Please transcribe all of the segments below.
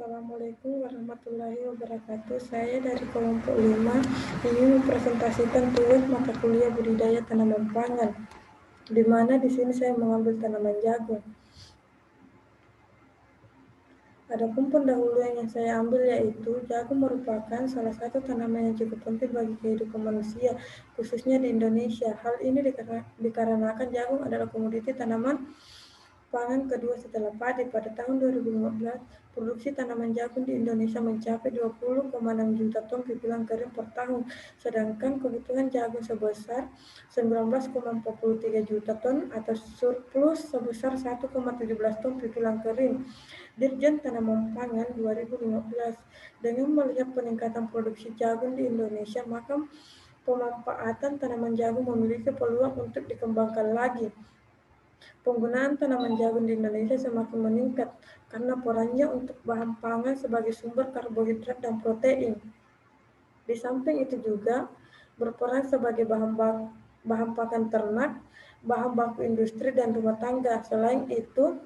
Assalamualaikum warahmatullahi wabarakatuh. Saya dari kelompok 5 ingin mempresentasikan tugas mata kuliah budidaya tanaman pangan, di mana di sini saya mengambil tanaman jagung. Adapun pendahuluan yang saya ambil yaitu jagung merupakan salah satu tanaman yang cukup penting bagi kehidupan manusia, khususnya di Indonesia. Hal ini dikarenakan jagung adalah komoditi tanaman pangan kedua setelah padi. Pada tahun 2015, produksi tanaman jagung di Indonesia mencapai 20,6 juta ton pipilan kering per tahun, sedangkan kebutuhan jagung sebesar 19,43 juta ton atau surplus sebesar 1,17 ton pipilan kering. Dirjen Tanaman Pangan 2015, dengan melihat peningkatan produksi jagung di Indonesia, maka pemanfaatan tanaman jagung memiliki peluang untuk dikembangkan lagi. Penggunaan tanaman jagung di Indonesia semakin meningkat karena perannya untuk bahan pangan sebagai sumber karbohidrat dan protein. Di samping itu juga berperan sebagai bahan pakan ternak, bahan baku industri dan rumah tangga. Selain itu,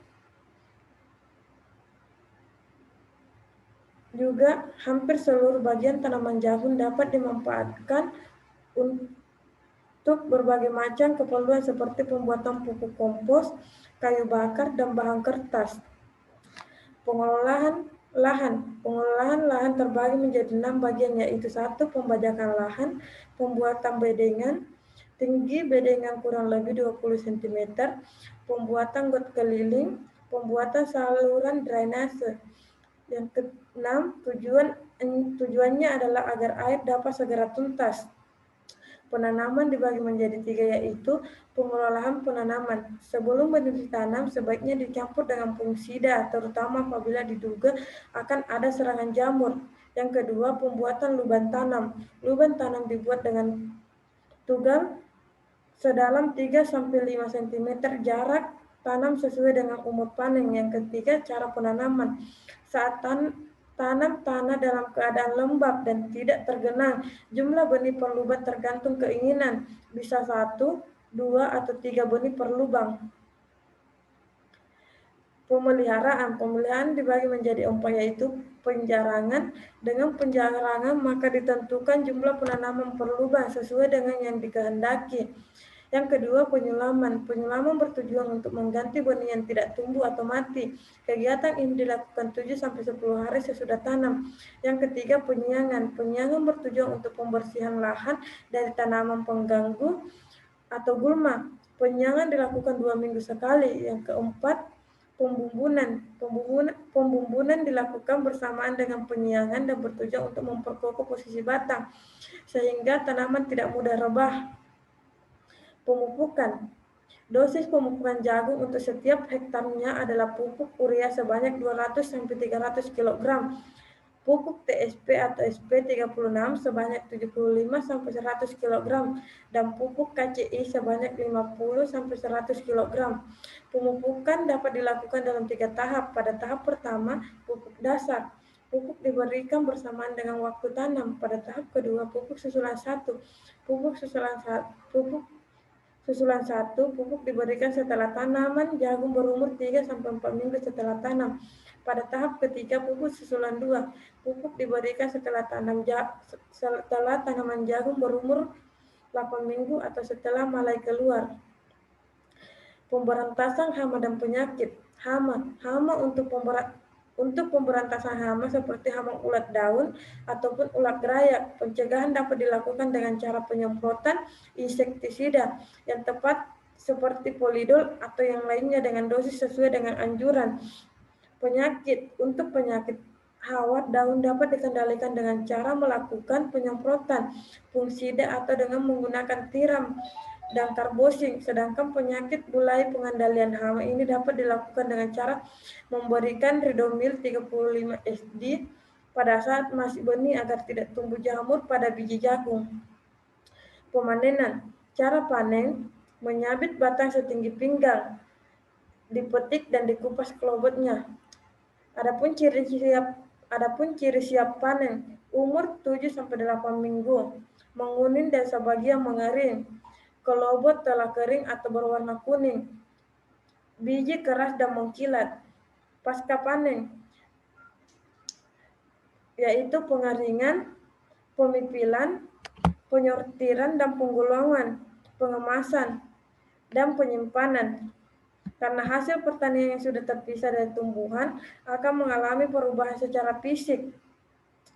juga hampir seluruh bagian tanaman jagung dapat dimanfaatkan untuk berbagai macam keperluan seperti pembuatan pupuk kompos, kayu bakar, dan bahan kertas. Pengelolaan lahan terbagi menjadi 6 bagian, yaitu 1. Pembajakan lahan, pembuatan bedengan, tinggi bedengan kurang lebih 20 cm, pembuatan got keliling, pembuatan saluran drainase. Yang ke-6, tujuannya adalah agar air dapat segera tuntas. Penanaman dibagi menjadi 3, yaitu pengelolaan penanaman. Sebelum benih ditanam, sebaiknya dicampur dengan fungisida, terutama apabila diduga akan ada serangan jamur. Yang kedua, pembuatan lubang tanam. Lubang tanam dibuat dengan tugal sedalam 3-5 cm, jarak tanam sesuai dengan umur panen. Yang ketiga, cara penanaman. Saat tanam tanah dalam keadaan lembab dan tidak tergenang. Jumlah benih per lubang tergantung keinginan, bisa 1, 2, atau 3 benih per lubang. Pemeliharaan dibagi menjadi 4, yaitu penjarangan. Dengan penjarangan maka ditentukan jumlah penanaman per lubang sesuai dengan yang dikehendaki. Yang kedua, penyulaman. Penyulaman bertujuan untuk mengganti benih yang tidak tumbuh atau mati. Kegiatan ini dilakukan 7-10 hari sesudah tanam. Yang ketiga, penyiangan. Penyiangan bertujuan untuk pembersihan lahan dari tanaman pengganggu atau gulma. Penyiangan dilakukan 2 minggu sekali. Yang keempat, Pembumbunan dilakukan bersamaan dengan penyiangan dan bertujuan untuk memperkokoh posisi batang sehingga tanaman tidak mudah rebah. Pemupukan. Dosis pemupukan jagung untuk setiap hektarnya adalah pupuk urea sebanyak 200-300 kg, pupuk TSP atau SP36 sebanyak 75-100 kg, dan pupuk KCI sebanyak 50-100 kg. Pemupukan dapat dilakukan dalam 3 tahap. Pada tahap pertama, pupuk dasar. Pupuk diberikan bersamaan dengan waktu tanam. Pada tahap kedua, pupuk susulan 1. Pupuk susulan 1, pupuk diberikan setelah tanaman jagung berumur 3-4 minggu setelah tanam. Pada tahap ketiga, pupuk susulan 2, pupuk diberikan setelah tanaman jagung berumur 8 minggu atau setelah mulai keluar. Pemberantasan hama dan penyakit. Hama untuk pemberantasan hama seperti hama ulat daun ataupun ulat gerayak, pencegahan dapat dilakukan dengan cara penyemprotan insektisida yang tepat seperti polidol atau yang lainnya dengan dosis sesuai dengan anjuran. Untuk penyakit hawat daun dapat dikendalikan dengan cara melakukan penyemprotan fungisida atau dengan menggunakan tiram dan karbosing. Sedangkan penyakit bulai, pengendalian hama ini dapat dilakukan dengan cara memberikan Ridomil 35 SD pada saat masih benih agar tidak tumbuh jamur pada biji jagung. Pemanenan. Cara panen, menyabit batang setinggi pinggang, dipetik dan dikupas kelobotnya. Adapun ciri siap panen, umur 7-8 minggu, menguning dan sebagian mengering, kelobot telah kering atau berwarna kuning, biji keras dan mengkilat. Pasca panen, yaitu pengeringan, pemipilan, penyortiran dan penggolongan, pengemasan, dan penyimpanan. Karena hasil pertanian yang sudah terpisah dari tumbuhan akan mengalami perubahan secara fisik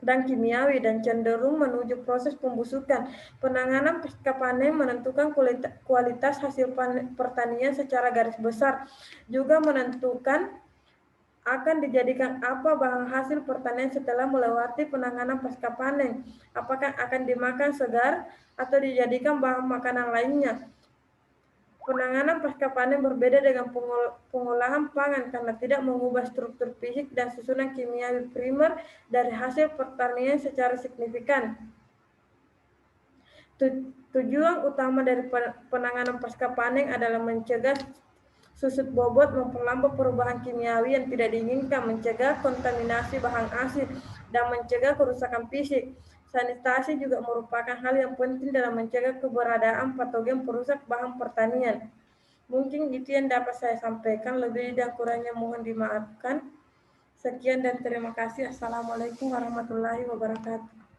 dan kimiawi dan cenderung menuju proses pembusukan. Penanganan pasca panen menentukan kualitas hasil pertanian secara garis besar, juga menentukan akan dijadikan apa bahan hasil pertanian setelah melewati penanganan pasca panen. Apakah akan dimakan segar atau dijadikan bahan makanan lainnya. Penanganan pasca panen berbeda dengan pengolahan pangan karena tidak mengubah struktur fisik dan susunan kimiawi primer dari hasil pertanian secara signifikan. Tujuan utama dari penanganan pasca panen adalah mencegah susut bobot, memperlambat perubahan kimiawi yang tidak diinginkan, mencegah kontaminasi bahan asid, dan mencegah kerusakan fisik. Sanitasi juga merupakan hal yang penting dalam mencegah keberadaan patogen perusak bahan pertanian. Mungkin itu yang dapat saya sampaikan, lebih dan kurangnya mohon dimaafkan. Sekian dan terima kasih. Assalamualaikum warahmatullahi wabarakatuh.